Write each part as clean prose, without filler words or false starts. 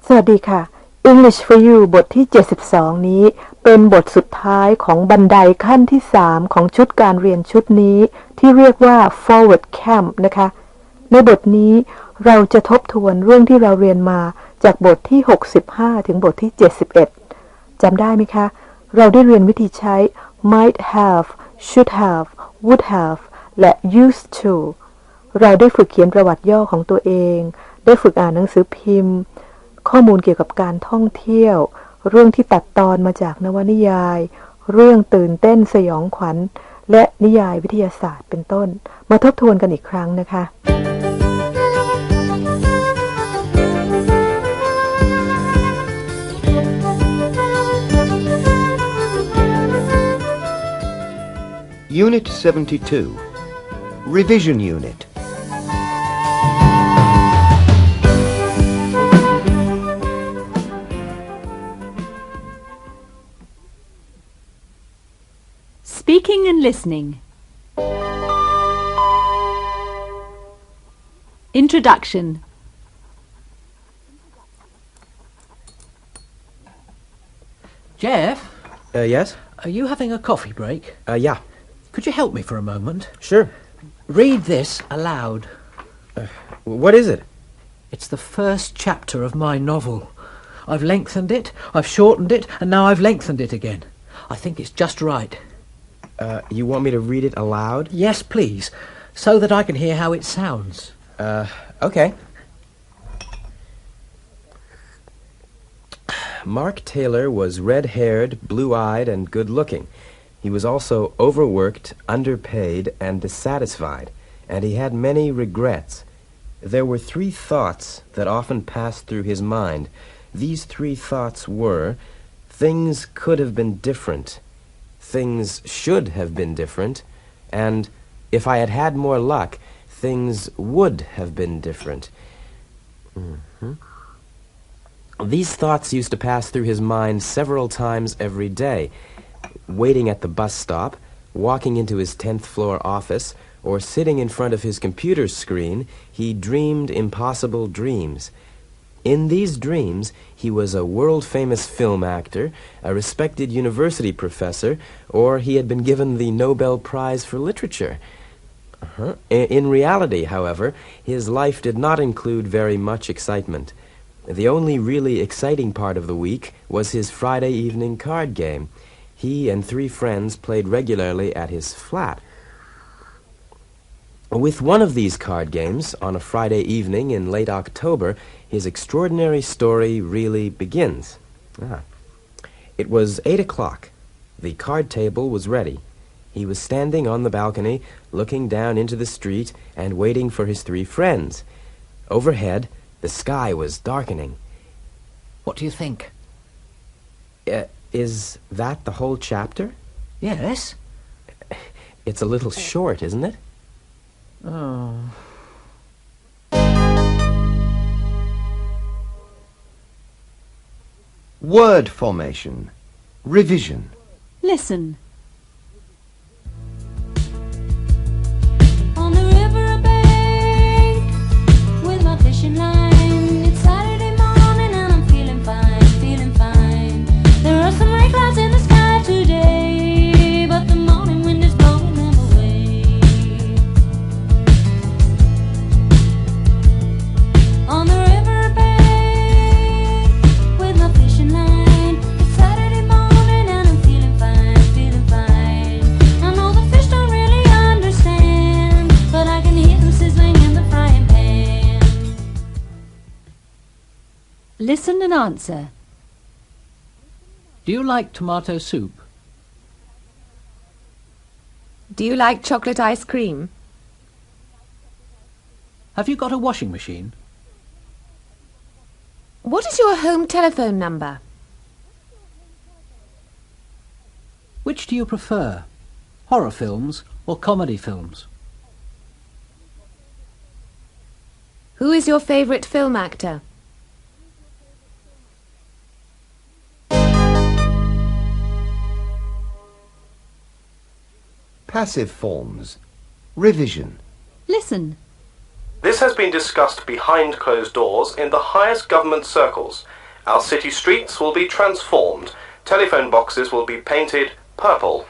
สวัสดีค่ะ English for You บทที่72นี้เป็นบทสุดท้ายของบันไดขั้นที่3ของชุดการเรียนชุดนี้ที่เรียกว่า Forward Camp นะคะในบทนี้เราจะทบทวนเรื่องที่เราเรียนมาจากบทที่65ถึงบทที่71จำได้ไหมคะเราได้เรียนวิธีใช้ might have should have would have และ used to เราได้ฝึกเขียนประวัติย่อของตัวเองได้ฝึกอ่านหนังสือพิมพ์ข้อมูลเกี่ยวกับการท่องเที่ยวเรื่องที่ตัดตอนมาจากนวนิยายเรื่องตื่นเต้นสยองขวัญและนิยายวิทยาศาสตร์เป็นต้นมาทบทวนกันอีกครั้งนะคะ Unit 72 Revision Unit Speaking and listening. Introduction. Jeff? Yes? Are you having a coffee break? Yeah. Could you help me for a moment? Sure. Read this aloud. What is it? It's the first chapter of my novel. I've lengthened it, I've shortened it, and now I've lengthened it again. I think it's just right. You want me to read it aloud? Yes, please, so that I can hear how it sounds. Okay. Mark Taylor was red-haired, blue-eyed, and good-looking. He was also overworked, underpaid, and dissatisfied, and he had many regrets. There were 3 thoughts that often passed through his mind. These 3 thoughts were, things could have been different, things should have been different, and if I had had more luck, things would have been different. These thoughts used to pass through his mind several times every day. Waiting at the bus stop, walking into his 10th floor office, or sitting in front of his computer screen, he dreamed impossible dreams. In these dreams, he was a world-famous film actor, a respected university professor, or he had been given the Nobel Prize for Literature. In reality, however, his life did not include very much excitement. The only really exciting part of the week was his Friday evening card game. He and 3 friends played regularly at his flat. With one of these card games, on a Friday evening in late October, his extraordinary story really begins. It was 8 o'clock. The card table was ready. He was standing on the balcony, looking down into the street and waiting for his 3 friends. Overhead, the sky was darkening. What do you think? Is that the whole chapter? Yes. It's a little short, isn't it? Oh. Word formation Revision. Listen. On the river bank with my fishing line. It's Saturday morning and I'm feeling fine, feeling fine. There are some rain clouds in the sky today, but the morning wind is blowing them away. On the river bank with my fishing line. It's Saturday morning and I'm feeling fine, feeling fine. I know the fish don't really understand, but I can hear them sizzling in the frying pan. Listen and answer. Do you like tomato soup? Do you like chocolate ice cream? Have you got a washing machine? What is your home telephone number? Which do you prefer? Horror films or comedy films? Who is your favourite film actor? Passive forms Revision. Listen. This has been discussed behind closed doors in the highest government circles, Our city streets will be transformed. Telephone boxes will be painted purple.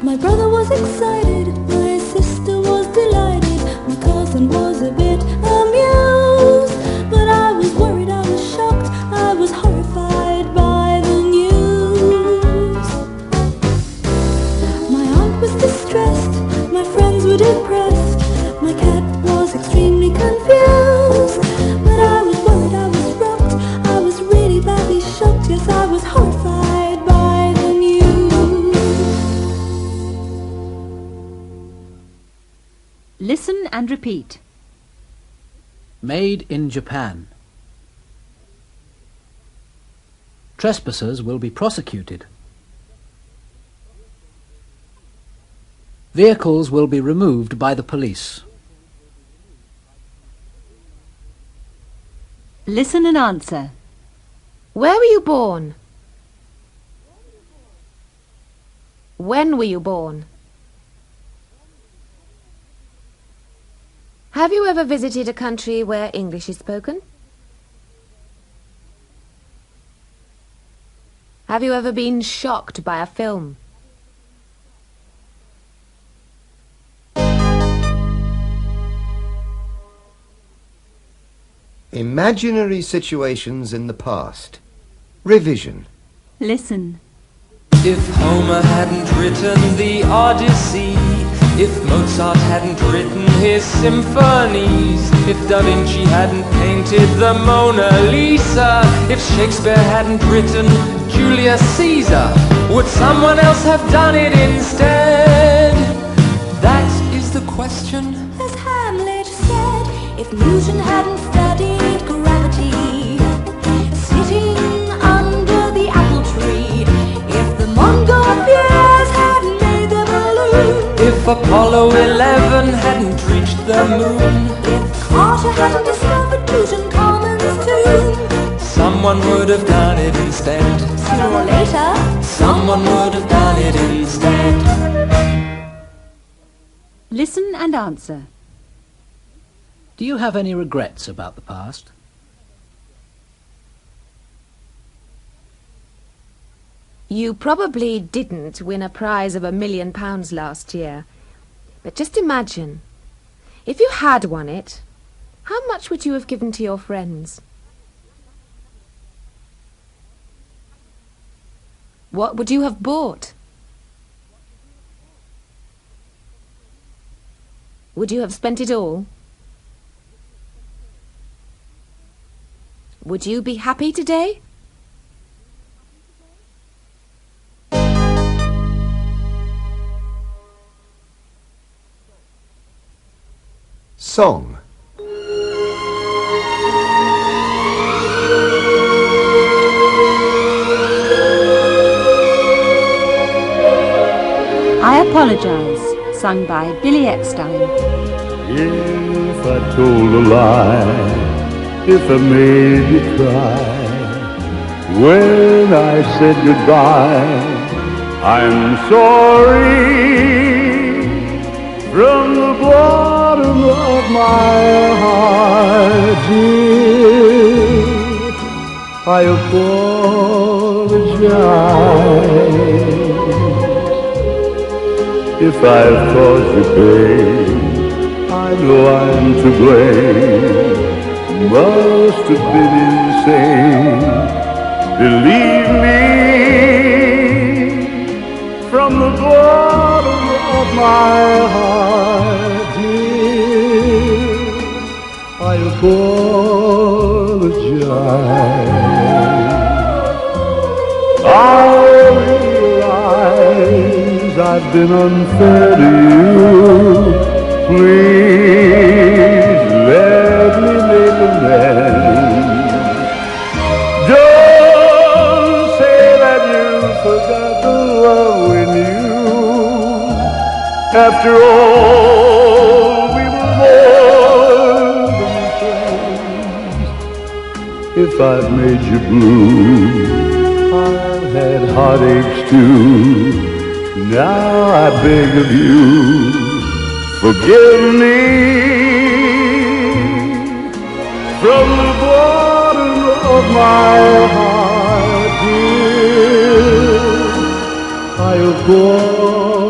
My brother was excited, my sister was delighted, my cousin was a bit amused, but I was worried, I was shocked, I was horrified by the news. My aunt was distressed, my friends were depressed, my cat was extremely confused, but I was worried, I was rocked, I was really badly shocked, yes, I was horrified by the news. Listen and repeat. Made in Japan. Trespassers will be prosecuted. Vehicles will be removed by the police. Listen and answer. Where were you born? When were you born? Have you ever visited a country where English is spoken? Have you ever been shocked by a film? Imaginary situations in the past. Revision. Listen. If Homer hadn't written the Odyssey, if Mozart hadn't written his symphonies, if Da Vinci hadn't painted the Mona Lisa, if Shakespeare hadn't written Julius Caesar, would someone else have done it instead? That is the question. As Hamlet said, if Newton hadn't studied gravity, sitting under the apple tree, if the Montgolfiers hadn't made the balloon, If Apollo 11 hadn't reached the moon, if Carter hadn't discovered Tutankhamun's tomb, someone would have done it instead. sooner or later, Someone would have done it instead. Listen and answer. Do you have any regrets about the past? You probably didn't win a prize of £1 million last year. But just imagine, if you had won it, how much would you have given to your friends? What would you have bought? Would you have spent it all? Would you be happy today? Song. I Apologize, sung by Billy Eckstein. If I told a lie, if I made you cry, when I said goodbye, I'm sorry. From the bottom of my heart, dear, I apologize. If I've caused you pain, I know I'm to blame. Must have been insane. Believe me, from the bottom of my heart, dear, I apologize. I realize I've been unfair to you. Please let me make amends. Don't say that you forgot the love in you. After all, we were more than friends. If I've made you blue, I've had heartaches too. Now I beg of you, forgive me. From the bottom my heart, dear, I apologize.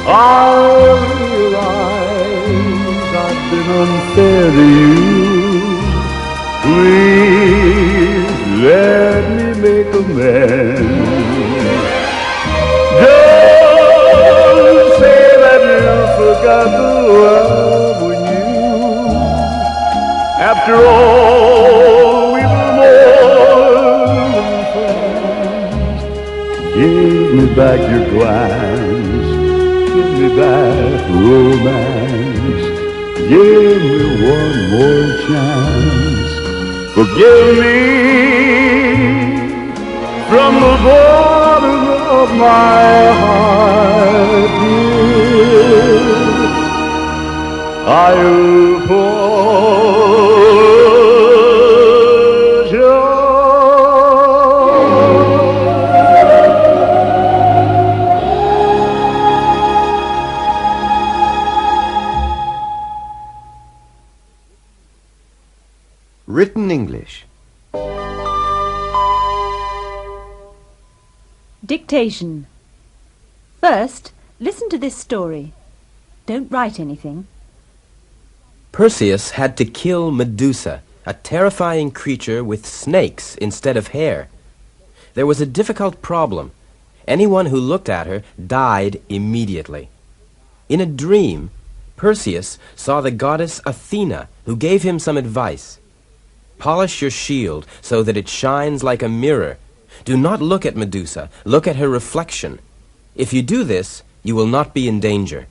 I realize I've been unfair to you. Please let me make amends. Don't say that you forgot the love we knew. After all, we were more than friends. Give me back your glance. Give me back romance. Give me one more chance. Forgive me from the bottom of my heart, dear. I Written English. Dictation. First, listen to this story. Don't write anything. Perseus had to kill Medusa, a terrifying creature with snakes instead of hair. There was a difficult problem. Anyone who looked at her died immediately. In a dream, Perseus saw the goddess Athena, who gave him some advice. Polish your shield so that it shines like a mirror. Do not look at Medusa, look at her reflection. If you do this, you will not be in danger.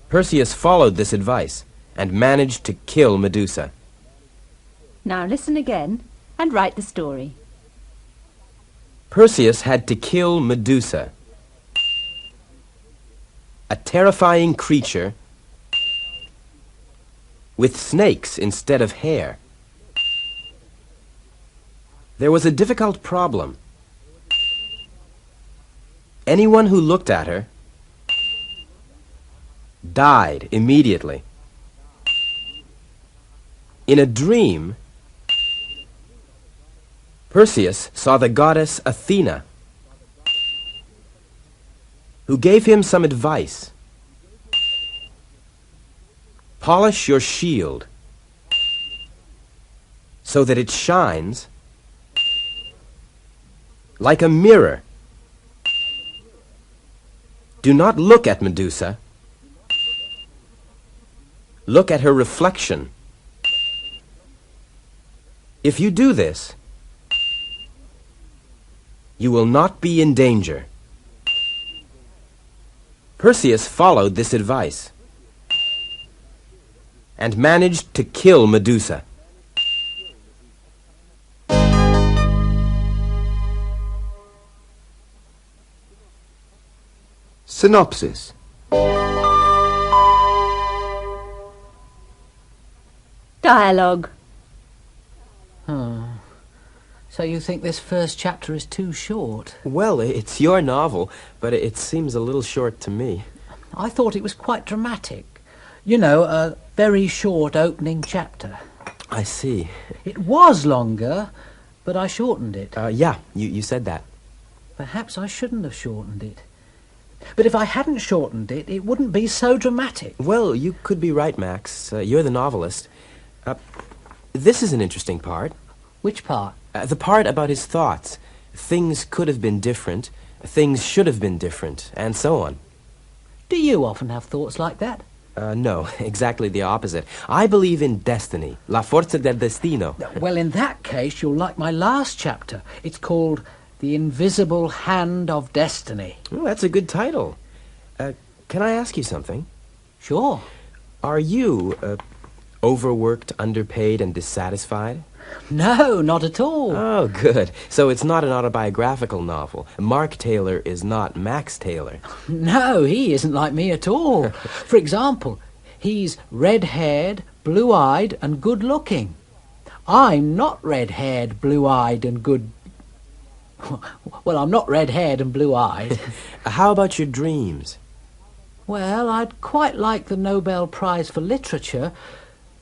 Perseus followed this advice and managed to kill Medusa. Now listen again and write the story. Perseus had to kill Medusa, a terrifying creature with snakes instead of hair. There was a difficult problem. Anyone who looked at her died immediately. In a dream, Perseus saw the goddess Athena, who gave him some advice. Polish your shield so that it shines like a mirror. Do not look at Medusa. Look at her reflection. If you do this, you will not be in danger. Perseus followed this advice and managed to kill Medusa. Synopsis. Dialogue. So you think this first chapter is too short? Well, it's your novel, but it seems a little short to me. I thought it was quite dramatic. You know, a very short opening chapter. I see. It was longer, but I shortened it. Yeah, you said that. Perhaps I shouldn't have shortened it. But if I hadn't shortened it, it wouldn't be so dramatic. Well, you could be right, Max. You're the novelist. This is an interesting part. Which part? The part about his thoughts. Things could have been different, things should have been different, and so on. Do you often have thoughts like that? No, exactly the opposite. I believe in destiny, la forza del destino. Well, in that case, you'll like my last chapter. It's called The Invisible Hand of Destiny. Oh, that's a good title. Can I ask you something? Sure. Are you overworked, underpaid, and dissatisfied? No, not at all. Oh, good. So it's not an autobiographical novel. Mark Taylor is not Max Taylor. No, he isn't like me at all. For example, he's red-haired, blue-eyed, and good-looking. I'm not red-haired, blue-eyed, and good... Well, I'm not red-haired and blue-eyed. How about your dreams? Well, I'd quite like the Nobel Prize for Literature,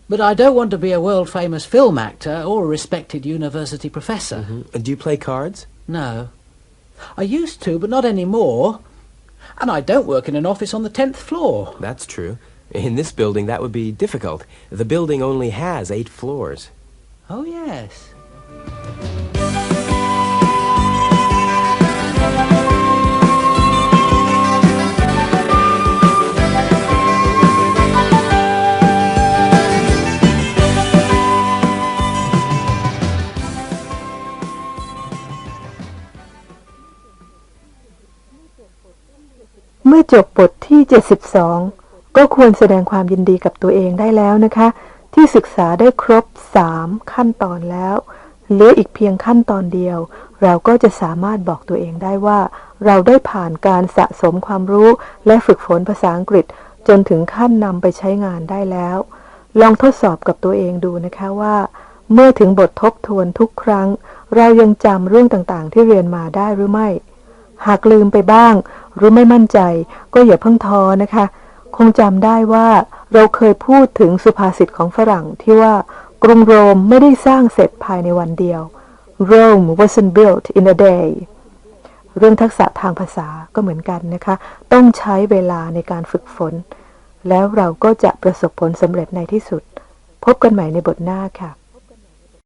But I don't want to be a world-famous film actor or a respected university professor. Do you play cards? No. I used to, but not anymore. And I don't work in an office on the 10th floor. That's true. In this building, that would be difficult. The building only has 8 floors. Oh, yes. เมื่อจบบทที่72ก็ควรแสดงความยินดีกับตัวเองได้แล้วนะคะที่ศึกษาได้ครบ3ขั้นตอนแล้วเหลืออีกเพียงขั้นตอนเดียวเราก็จะสามารถบอกตัวเองได้ว่าเราได้ผ่านการสะสมความรู้และฝึกฝนภาษาอังกฤษจนถึงขั้นนำไปใช้งานได้แล้วลองทดสอบกับตัวเองดูนะคะว่าเมื่อถึงบททบทวนทุกครั้งเรายังจำเรื่องต่างๆที่เรียนมาได้หรือไม่หากลืมไปบ้างหรือไม่มั่นใจก็อย่าเพิ่งท้อนะคะคงจำได้ว่าเราเคยพูดถึงสุภาษิตของฝรั่งที่ว่ากรุงโรมไม่ได้สร้างเสร็จภายในวันเดียว Rome wasn't built in a day เรื่องทักษะทางภาษาก็เหมือนกันนะคะต้องใช้เวลาในการฝึกฝนแล้วเราก็จะประสบผลสำเร็จในที่สุดพบกันใหม่ในบทหน้าค่ะ